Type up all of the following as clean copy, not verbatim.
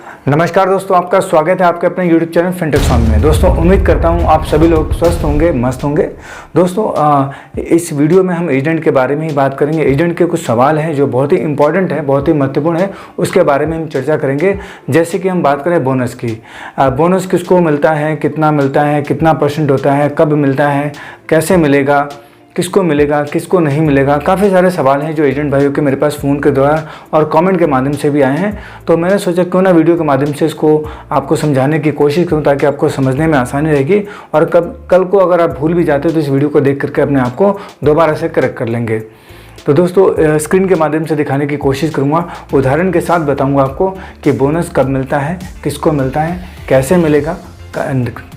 नमस्कार दोस्तों, आपका स्वागत है आपके अपने YouTube चैनल फिनटेक स्वामी में। दोस्तों उम्मीद करता हूँ आप सभी लोग स्वस्थ होंगे, मस्त होंगे। दोस्तों इस वीडियो में हम एजेंट के बारे में ही बात करेंगे। एजेंट के कुछ सवाल हैं जो बहुत ही इंपॉर्टेंट है, बहुत ही महत्वपूर्ण है, उसके बारे में हम चर्चा करेंगे। जैसे कि हम बात करें बोनस की, बोनस किसको मिलता है, कितना मिलता है, कितना % होता है, कब मिलता है, कैसे मिलेगा, किसको मिलेगा, किसको नहीं मिलेगा। काफ़ी सारे सवाल हैं जो एजेंट भाइयों के मेरे पास फ़ोन के द्वारा और कमेंट के माध्यम से भी आए हैं। तो मैंने सोचा क्यों ना वीडियो के माध्यम से इसको आपको समझाने की कोशिश करूं ताकि आपको समझने में आसानी रहेगी। और कल को अगर आप भूल भी जाते हो तो इस वीडियो को देख करके अपने आप को दोबारा से करेक्ट कर लेंगे। तो दोस्तों स्क्रीन के माध्यम से दिखाने की कोशिश करूँगा, उदाहरण के साथ बताऊँगा आपको कि बोनस कब मिलता है, किसको मिलता है, कैसे मिलेगा,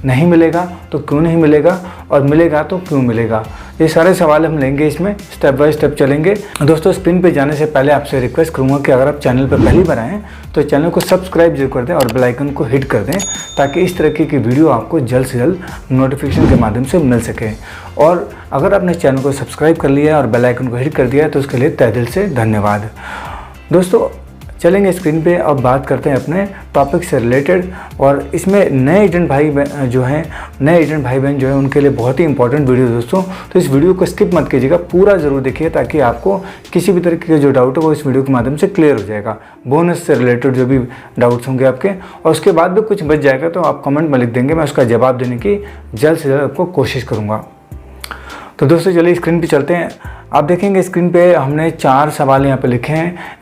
नहीं मिलेगा तो क्यों नहीं मिलेगा, और मिलेगा तो क्यों मिलेगा। ये सारे सवाल हम लेंगे, इसमें स्टेप बाय स्टेप चलेंगे। दोस्तों स्क्रीन पे जाने से पहले आपसे रिक्वेस्ट करूंगा कि अगर आप चैनल पर पहली बार आएँ तो चैनल को सब्सक्राइब जरूर कर दें और बेल आइकन को हिट कर दें ताकि इस तरीके की वीडियो आपको जल्द से जल्द नोटिफिकेशन के माध्यम से मिल सके। और अगर आपने चैनल को सब्सक्राइब कर लिया और बेल आइकन को हिट कर दिया है तो उसके लिए तहे दिल से धन्यवाद। दोस्तों चलेंगे स्क्रीन पे, अब बात करते हैं अपने टॉपिक से रिलेटेड। और इसमें नए एजेंट भाई बहन जो हैं उनके लिए बहुत ही इंपॉर्टेंट वीडियो दोस्तों। तो इस वीडियो को स्किप मत कीजिएगा, पूरा ज़रूर देखिए ताकि आपको किसी भी तरीके का जो डाउट है वो इस वीडियो के माध्यम से क्लियर हो जाएगा। बोनस से रिलेटेड जो भी डाउट्स होंगे आपके, और उसके बाद भी कुछ बच जाएगा तो आप कमेंट में लिख देंगे, मैं उसका जवाब देने की जल्द से जल्द आपको कोशिश करूँगा। तो दोस्तों चलिए स्क्रीन पे चलते हैं। आप देखेंगे स्क्रीन पे हमने 4 सवाल यहाँ पे लिखे हैं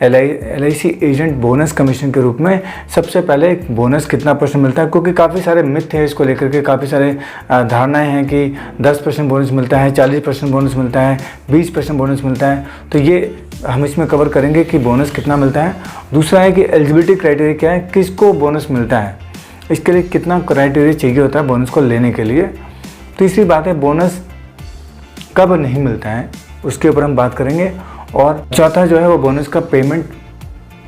LIC एजेंट बोनस कमीशन के रूप में। सबसे पहले बोनस कितना % मिलता है, क्योंकि काफ़ी सारे मिथ हैं इसको लेकर के, काफ़ी सारे धारणाएं हैं कि 10% बोनस मिलता है, 40% बोनस मिलता है, 20% बोनस मिलता है। तो ये हम इसमें कवर करेंगे कि बोनस कितना मिलता है। दूसरा है कि एलिजिबिलिटी क्राइटेरिया क्या है, किसको बोनस मिलता है, इसके लिए कितना क्राइटेरिया चाहिए होता है बोनस को लेने के लिए। तीसरी बात है बोनस कब नहीं मिलता है, उसके ऊपर हम बात करेंगे। और चौथा जो है वो बोनस का पेमेंट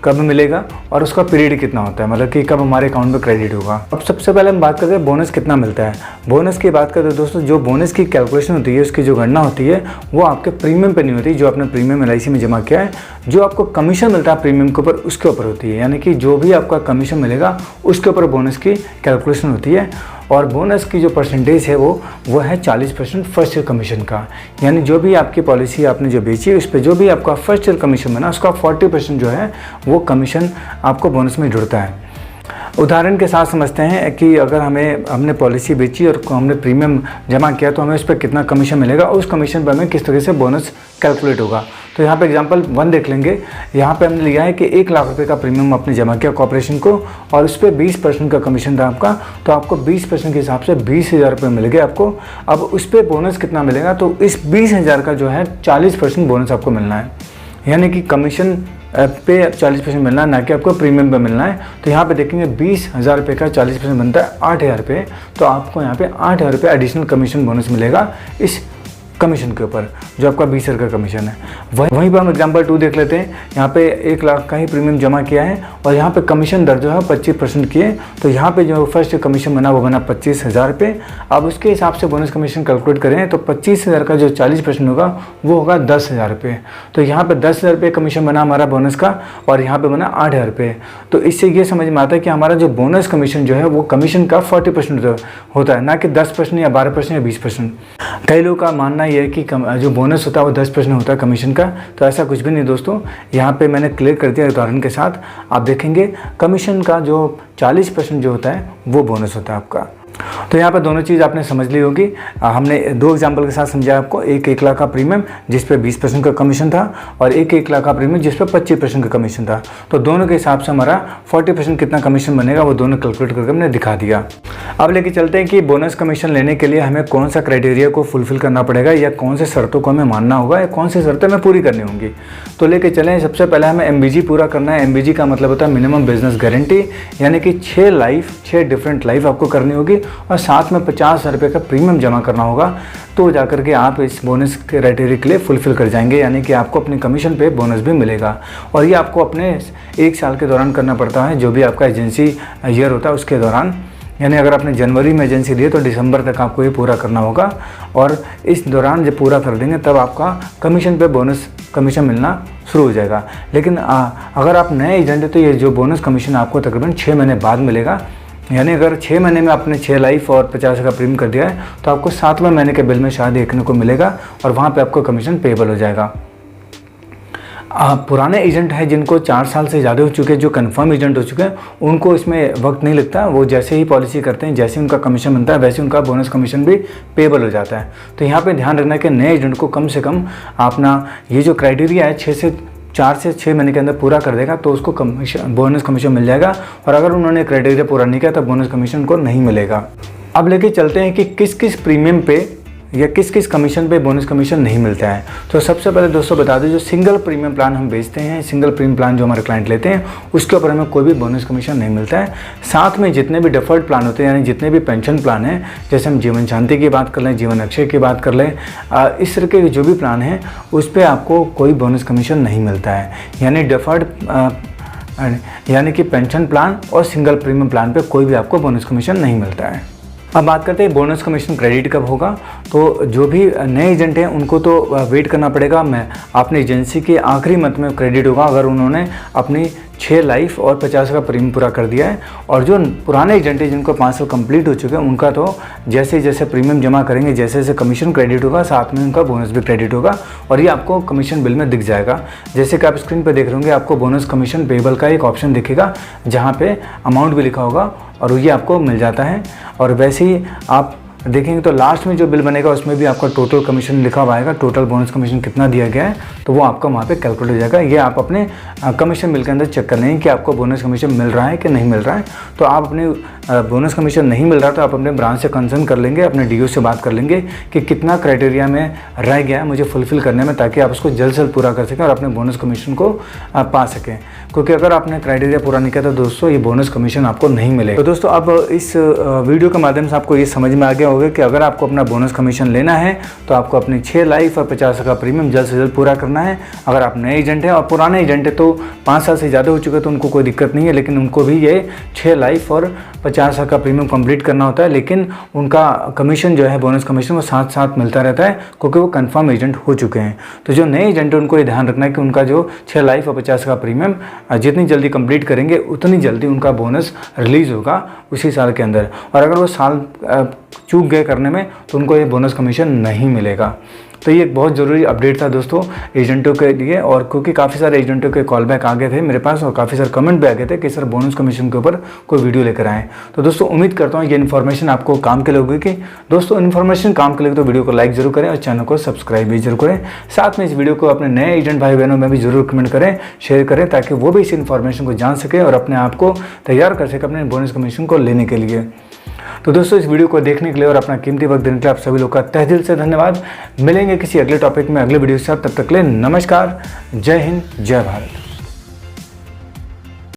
कब मिलेगा और उसका पीरियड कितना होता है, मतलब कि कब हमारे अकाउंट में क्रेडिट होगा। अब सबसे पहले हम बात करते हैं बोनस कितना मिलता है। बोनस की बात करते हैं दोस्तों, जो बोनस की कैलकुलेशन होती है, उसकी जो गणना होती है वो आपके प्रीमियम पे नहीं होती, जो आपने प्रीमियम LIC में जमा किया है। जो आपको कमीशन मिलता है प्रीमियम के ऊपर, उसके ऊपर होती है। यानी कि जो भी आपका कमीशन मिलेगा उसके ऊपर बोनस की कैलकुलेशन होती है। और बोनस की जो परसेंटेज है वो है 40% फर्स्ट ईयर कमीशन का। यानी जो भी आपकी पॉलिसी आपने जो बेची उस पर जो भी आपका फर्स्ट ईयर कमीशन बना उसका 40% जो है वो कमीशन आपको बोनस में जुड़ता है। उदाहरण के साथ समझते हैं कि अगर हमने पॉलिसी बेची और हमने प्रीमियम जमा किया तो हमें उस पर कितना कमीशन मिलेगा, उस कमीशन पर हमें किस तरह से बोनस कैलकुलेट होगा। तो यहाँ पे एग्जांपल 1 देख लेंगे। यहाँ पे हमने लिया है कि 1 लाख रुपए का प्रीमियम आपने जमा किया कॉर्पोरेशन को और उस पर 20% का कमीशन था आपका, तो आपको 20% के हिसाब से 20,000 रुपये मिल गए आपको। अब उस पर बोनस कितना मिलेगा, तो इस 20,000 का जो है 40% बोनस आपको मिलना है। यानी कि कमीशन पे 40% मिलना है, ना कि आपको प्रीमियम पे मिलना है। तो यहाँ पे देखेंगे 20,000 रुपये का 40% बनता है 8,000 रुपये, तो आपको यहाँ पे 8,000 रुपये एडिशनल कमीशन बोनस मिलेगा इस कमीशन के ऊपर, जो आपका 20,000 का कमीशन है। वहीं पर हम एग्जांपल 2 देख लेते हैं। यहाँ पे 1 लाख का ही प्रीमियम जमा किया है और यहाँ पे कमीशन दर जो है 25% किए, तो यहाँ पे जो फर्स्ट कमीशन बना वो बना 25,000 रुपये। अब उसके हिसाब से बोनस कमीशन कैलकुलेट करें तो 25,000 का जो 40% होगा वो होगा 10,000 रुपये। तो यहाँ पे 10,000 रुपये कमीशन बना हमारा बोनस का और यहाँ पे बना 8,000 रुपये। तो इससे ये समझ में आता है कि हमारा जो बोनस कमीशन जो है वो कमीशन का 40% होता है, ना कि 10% या 12% या 20%। कई लोगों का मानना ये है कि जो बोनस होता है वो 10% होता है कमीशन का, तो ऐसा कुछ भी नहीं दोस्तों। यहाँ पे मैंने क्लियर कर दिया उदाहरण के साथ। आप देखेंगे कमीशन का जो 40% जो होता है वो बोनस होता है आपका। तो यहाँ पर दोनों चीज़ आपने समझ ली होगी। हमने 2 एग्जाम्पल के साथ समझाया आपको, 1 लाख का प्रीमियम जिस पे 20% का कमीशन था और 1 लाख का प्रीमियम जिस पे 25% का कमीशन था। तो दोनों के हिसाब से हमारा 40% कितना कमीशन बनेगा वो दोनों कैलकुलेट करके हमने दिखा दिया। अब लेके चलते हैं कि बोनस कमीशन लेने के लिए हमें कौन सा क्राइटेरिया को फुलफिल करना पड़ेगा या कौन से शर्तों को हमें मानना होगा या कौन सी शर्तें हमें पूरी करनी होंगी। तो लेके चलें, सबसे पहले हमें MBG पूरा करना है। MBG का मतलब होता है मिनिमम बिजनेस गारंटी, यानी कि 6 डिफरेंट लाइफ आपको करनी होगी और साथ में 50,000 रुपये का प्रीमियम जमा करना होगा। तो जाकर के आप इस बोनस क्राइटेरिया के लिए फुलफिल कर जाएंगे, यानी कि आपको अपने कमीशन पे बोनस भी मिलेगा। और ये आपको अपने 1 साल के दौरान करना पड़ता है, जो भी आपका एजेंसी ईयर होता है उसके दौरान। यानी अगर आपने जनवरी में एजेंसी ली है तो दिसंबर तक आपको ये पूरा करना होगा। और इस दौरान जब पूरा कर देंगे तब आपका कमीशन पे बोनस कमीशन मिलना शुरू हो जाएगा। लेकिन अगर आप नए एजेंट हैं तो ये जो बोनस कमीशन आपको तकरीबन 6 महीने बाद मिलेगा। यानी अगर 6 महीने में आपने 6 लाइफ और 50 का प्रीमियम कर दिया है तो आपको 7वें महीने के बिल में शायद देखने को मिलेगा और वहाँ पे आपको कमीशन पेबल हो जाएगा। पुराने एजेंट हैं जिनको 4 साल से ज़्यादा हो चुके हैं, जो कंफर्म एजेंट हो चुके हैं, उनको इसमें वक्त नहीं लगता। वो जैसे ही पॉलिसी करते हैं, जैसे उनका कमीशन बनता है वैसे उनका बोनस कमीशन भी पेबल हो जाता है। तो यहाँ पे ध्यान रखना है कि नए एजेंट को कम से कम अपना ये जो क्राइटेरिया है 4 से 6 महीने के अंदर पूरा कर देगा तो उसको बोनस कमीशन मिल जाएगा। और अगर उन्होंने क्राइटेरिया पूरा नहीं किया तो बोनस कमीशन को नहीं मिलेगा। अब लेके चलते हैं कि किस किस प्रीमियम पे या किस किस कमीशन पे बोनस कमीशन नहीं मिलता है। तो सबसे पहले दोस्तों बता दें, जो सिंगल प्रीमियम प्लान हम बेचते हैं, सिंगल प्रीमियम प्लान जो हमारे क्लाइंट लेते हैं, उसके ऊपर हमें कोई भी बोनस कमीशन नहीं मिलता है। साथ में जितने भी डिफर्ड प्लान होते हैं, यानी जितने भी पेंशन प्लान हैं, जैसे हम जीवन शांति की बात कर लें, जीवन अक्षय की बात कर लें, इस तरह के जो भी प्लान हैं उस पर आपको कोई बोनस कमीशन नहीं मिलता है। यानी डिफर्ड यानी कि पेंशन प्लान और सिंगल प्रीमियम प्लान पे कोई भी आपको बोनस कमीशन नहीं मिलता है। अब बात करते हैं बोनस कमीशन क्रेडिट कब होगा। तो जो भी नए एजेंट हैं उनको तो वेट करना पड़ेगा। मैं अपनी एजेंसी के आखिरी मंथ में क्रेडिट होगा अगर उन्होंने अपनी 6 लाइफ और 50 का प्रीमियम पूरा कर दिया है। और जो पुराने एजेंट हैं जिनको 5 साल कंप्लीट हो चुके हैं, उनका तो जैसे जैसे प्रीमियम जमा करेंगे जैसे जैसे कमीशन क्रेडिट होगा, साथ में उनका बोनस भी क्रेडिट होगा और ये आपको कमीशन बिल में दिख जाएगा। जैसे कि आप स्क्रीन पर देख रहे होंगे, आपको बोनस कमीशन पेबल का एक ऑप्शन दिखेगा जहाँ पे अमाउंट भी लिखा होगा और ये आपको मिल जाता है। और वैसे ही आप देखेंगे तो लास्ट में जो बिल बनेगा उसमें भी आपका टोटल कमीशन लिखा हुआ आएगा, टोटल बोनस कमीशन कितना दिया गया है, तो वो आपका वहाँ पे कैलकुलेट हो जाएगा। ये आप अपने कमीशन बिल के अंदर चेक कर लेंगे कि आपको बोनस कमीशन मिल रहा है कि नहीं मिल रहा है। तो आप अपने बोनस कमीशन नहीं मिल रहा तो आप अपने ब्रांच से कंसर्न कर लेंगे, अपने डीओ से बात कर लेंगे कि कितना क्राइटेरिया में रह गया है मुझे फुलफिल करने में, ताकि आप उसको जल्द से जल्द पूरा कर सकें और अपने बोनस कमीशन को पा सकें। क्योंकि अगर आपने क्राइटेरिया पूरा नहीं किया तो दोस्तों ये बोनस कमीशन आपको नहीं मिलेगा। तो दोस्तों अब इस वीडियो के माध्यम से आपको ये समझ में आ गया होगा कि अगर आपको अपना बोनस कमीशन लेना है तो आपको अपनी 6 लाइफ और 50 का प्रीमियम जल्द से जल्द पूरा करना है। अगर आप नए एजेंट हैं और पुराने एजेंट हैं तो 5 साल से ज़्यादा हो चुके तो उनको कोई दिक्कत नहीं है, लेकिन उनको भी ये 6 लाइफ और 50 का प्रीमियम कंप्लीट करना होता है। लेकिन उनका कमीशन जो है बोनस कमीशन वो साथ साथ मिलता रहता है क्योंकि वो कंफर्म एजेंट हो चुके हैं। तो जो नए एजेंट है उनको ये ध्यान रखना है कि उनका जो 6 लाइफ और 50 का प्रीमियम जितनी जल्दी कंप्लीट करेंगे उतनी जल्दी उनका बोनस रिलीज़ होगा उसी साल के अंदर। और अगर वो साल चूक गए करने में तो उनको ये बोनस कमीशन नहीं मिलेगा। तो ये एक बहुत ज़रूरी अपडेट था दोस्तों एजेंटों के लिए। और क्योंकि काफ़ी सारे एजेंटों के कॉल बैक आ गए थे मेरे पास और काफ़ी सारे कमेंट भी आ गए थे कि सर बोनस कमीशन के ऊपर कोई वीडियो लेकर आएँ। तो दोस्तों उम्मीद करता हूँ ये इन्फॉर्मेशन आपको काम के लोगे कि दोस्तों इन्फॉर्मेशन काम के लगे तो वीडियो को लाइक जरूर करें और चैनल को सब्सक्राइब भी जरूर करें। साथ में इस वीडियो को अपने नए एजेंट भाई बहनों में भी जरूर कमेंट करें, शेयर करें, ताकि वो भी इस इन्फॉर्मेशन को जान सके और अपने आप को तैयार कर सके अपने बोनस कमीशन को लेने के लिए। तो दोस्तों इस वीडियो को देखने के लिए और अपना कीमती वक्त देने के लिए आप सभी लोग का तहे दिल से धन्यवाद। मिलेंगे किसी अगले टॉपिक में अगले वीडियो के साथ, तब तक के लिए नमस्कार, जय हिंद, जय भारत।